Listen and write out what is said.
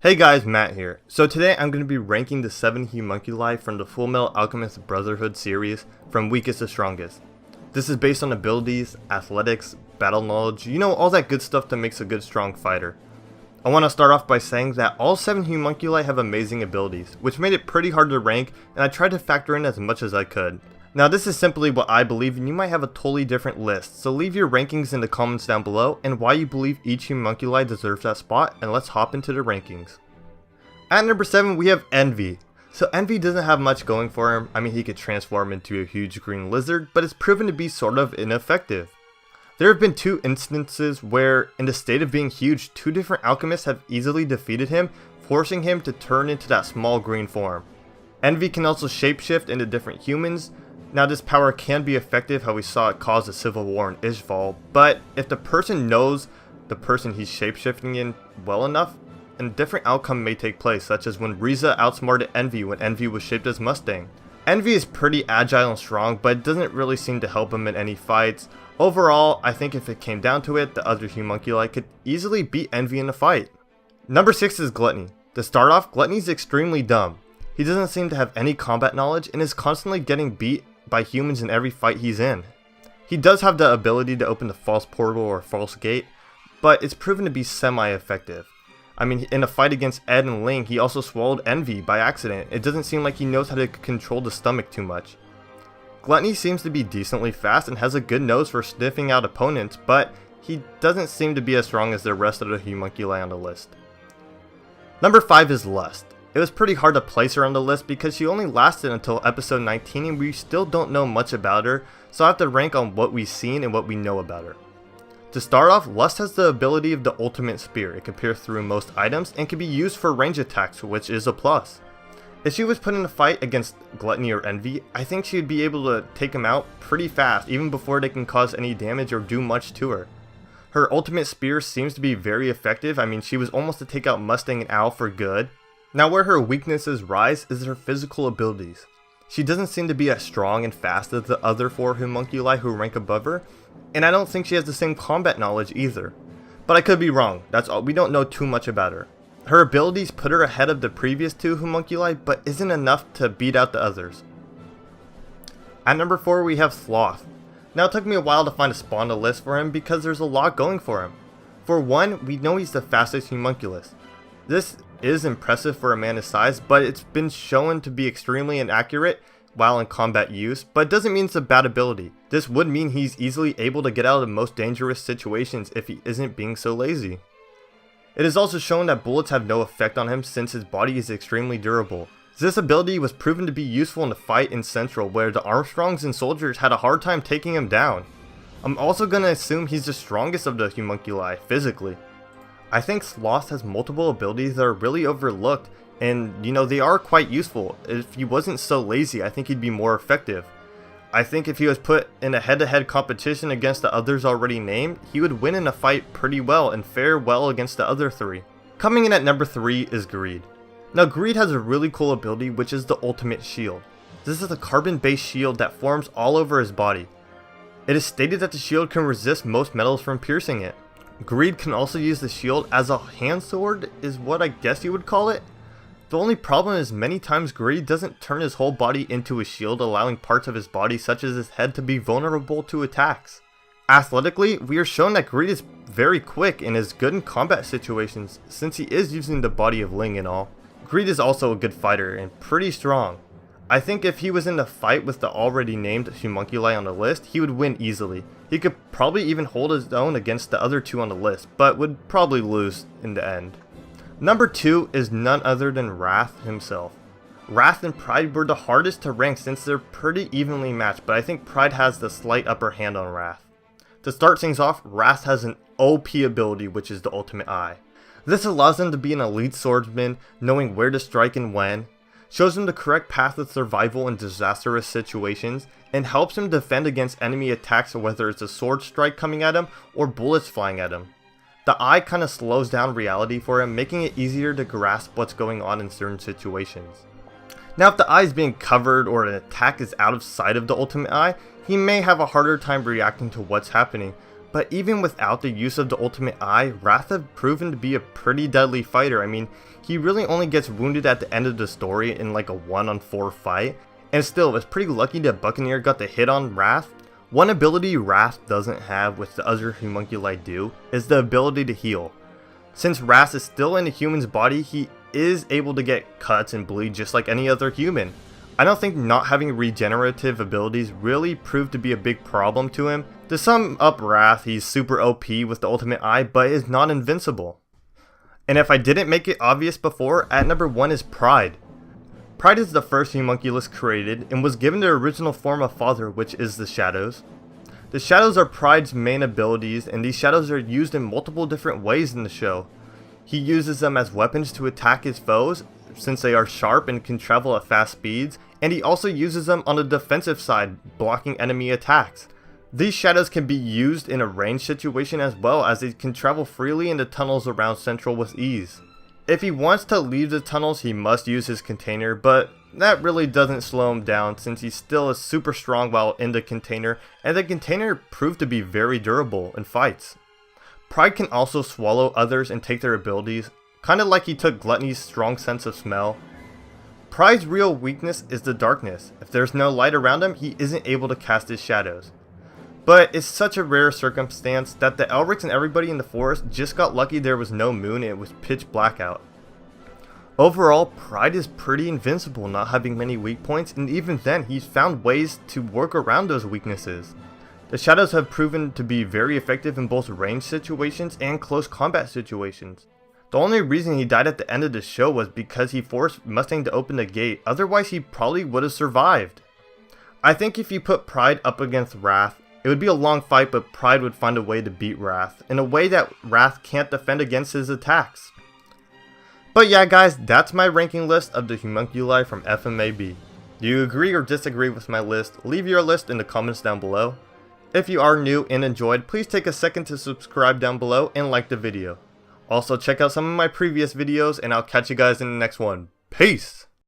Hey guys, Matt here. So today I'm going to be ranking the 7 homunculi from the Fullmetal Alchemist Brotherhood series from weakest to strongest. This is based on abilities, athletics, battle knowledge, all that good stuff that makes a good strong fighter. I want to start off by saying that all 7 homunculi have amazing abilities, which made it pretty hard to rank, and I tried to factor in as much as I could. Now this is simply what I believe, and you might have a totally different list, so leave your rankings in the comments down below and why you believe each homunculi deserves that spot, and let's hop into the rankings. At number 7 we have Envy. So Envy doesn't have much going for him. I mean, he could transform into a huge green lizard, but it's proven to be sort of ineffective. There have been 2 instances where, in the state of being huge, 2 different alchemists have easily defeated him, forcing him to turn into that small green form. Envy can also shapeshift into different humans. Now this power can be effective, how we saw it cause a civil war in Ishval, but if the person knows the person he's shapeshifting in well enough, a different outcome may take place, such as when Riza outsmarted Envy when Envy was shaped as Mustang. Envy is pretty agile and strong, but it doesn't really seem to help him in any fights. Overall, I think if it came down to it, the other homunculi could easily beat Envy in a fight. Number 6 is Gluttony. To start off, Gluttony is extremely dumb. He doesn't seem to have any combat knowledge and is constantly getting beat by humans in every fight he's in. He does have the ability to open the false portal or false gate, but it's proven to be semi-effective. I mean, in a fight against Ed and Ling, he also swallowed Envy by accident. It doesn't seem like he knows how to control the stomach too much. Gluttony seems to be decently fast and has a good nose for sniffing out opponents, but he doesn't seem to be as strong as the rest of the homunculi on the list. Number 5 is Lust. It was pretty hard to place her on the list because she only lasted until episode 19 and we still don't know much about her, so I have to rank on what we've seen and what we know about her. To start off, Lust has the ability of the ultimate spear. It can pierce through most items and can be used for range attacks, which is a plus. If she was put in a fight against Gluttony or Envy, I think she would be able to take them out pretty fast even before they can cause any damage or do much to her. Her ultimate spear seems to be very effective. I mean, she was almost to take out Mustang and Owl for good. Now where her weaknesses rise is her physical abilities. She doesn't seem to be as strong and fast as the other 4 homunculi who rank above her, and I don't think she has the same combat knowledge either. But I could be wrong, that's all. We don't know too much about her. Her abilities put her ahead of the previous 2 homunculi, but isn't enough to beat out the others. At number 4 we have Sloth. Now it took me a while to find a spot on the list for him because there's a lot going for him. For one, we know he's the fastest homunculus. This is impressive for a man his size, but it's been shown to be extremely inaccurate while in combat use, but it doesn't mean it's a bad ability. This would mean he's easily able to get out of the most dangerous situations if he isn't being so lazy. It is also shown that bullets have no effect on him since his body is extremely durable. This ability was proven to be useful in the fight in Central where the Armstrongs and soldiers had a hard time taking him down. I'm also going to assume he's the strongest of the homunculi physically. I think Sloth has multiple abilities that are really overlooked, and they are quite useful. If he wasn't so lazy, I think he'd be more effective. I think if he was put in a head-to-head competition against the others already named, he would win in a fight pretty well and fare well against the other 3. Coming in at number 3 is Greed. Now Greed has a really cool ability, which is the ultimate shield. This is a carbon-based shield that forms all over his body. It is stated that the shield can resist most metals from piercing it. Greed can also use the shield as a hand sword, is what I guess you would call it. The only problem is many times Greed doesn't turn his whole body into a shield, allowing parts of his body such as his head to be vulnerable to attacks. Athletically, we are shown that Greed is very quick and is good in combat situations since he is using the body of Ling and all. Greed is also a good fighter and pretty strong. I think if he was in a fight with the already named homunculi on the list, he would win easily. He could probably even hold his own against the other 2 on the list, but would probably lose in the end. Number 2 is none other than Wrath himself. Wrath and Pride were the hardest to rank since they're pretty evenly matched, but I think Pride has the slight upper hand on Wrath. To start things off, Wrath has an OP ability, which is the Ultimate Eye. This allows him to be an elite swordsman, knowing where to strike and when, shows him the correct path of survival in disastrous situations, and helps him defend against enemy attacks whether it's a sword strike coming at him or bullets flying at him. The eye kind of slows down reality for him, making it easier to grasp what's going on in certain situations. Now if the eye is being covered or an attack is out of sight of the ultimate eye, he may have a harder time reacting to what's happening, But even without the use of the ultimate eye, Wrath have proven to be a pretty deadly fighter. I mean, he really only gets wounded at the end of the story in like a 1-on-4 fight, and still, it's pretty lucky that Buccaneer got the hit on Wrath. One ability Wrath doesn't have, which the other homunculi do, is the ability to heal. Since Wrath is still in a human's body, he is able to get cuts and bleed just like any other human. I don't think not having regenerative abilities really proved to be a big problem to him. To sum up Wrath, he's super OP with the ultimate eye, but is not invincible. And if I didn't make it obvious before, at number 1 is Pride. Pride is the first homunculus created and was given their original form of father, which is the Shadows. The Shadows are Pride's main abilities, and these Shadows are used in multiple different ways in the show. He uses them as weapons to attack his foes, since they are sharp and can travel at fast speeds, and he also uses them on the defensive side, blocking enemy attacks. These Shadows can be used in a ranged situation as well, as they can travel freely in the tunnels around Central with ease. If he wants to leave the tunnels, he must use his container, but that really doesn't slow him down since he still is super strong while in the container, and the container proved to be very durable in fights. Pride can also swallow others and take their abilities, kinda like he took Gluttony's strong sense of smell. Pride's real weakness is the darkness. If there's no light around him, he isn't able to cast his shadows. But it's such a rare circumstance that the Elrics and everybody in the forest just got lucky there was no moon and it was pitch black out. Overall, Pride is pretty invincible, not having many weak points, and even then he's found ways to work around those weaknesses. The Shadows have proven to be very effective in both ranged situations and close combat situations. The only reason he died at the end of the show was because he forced Mustang to open the gate, otherwise he probably would have survived. I think if you put Pride up against Wrath, it would be a long fight, but Pride would find a way to beat Wrath, in a way that Wrath can't defend against his attacks. But yeah guys, that's my ranking list of the homunculi from FMAB. Do you agree or disagree with my list? Leave your list in the comments down below. If you are new and enjoyed, please take a second to subscribe down below and like the video. Also check out some of my previous videos, and I'll catch you guys in the next one. Peace!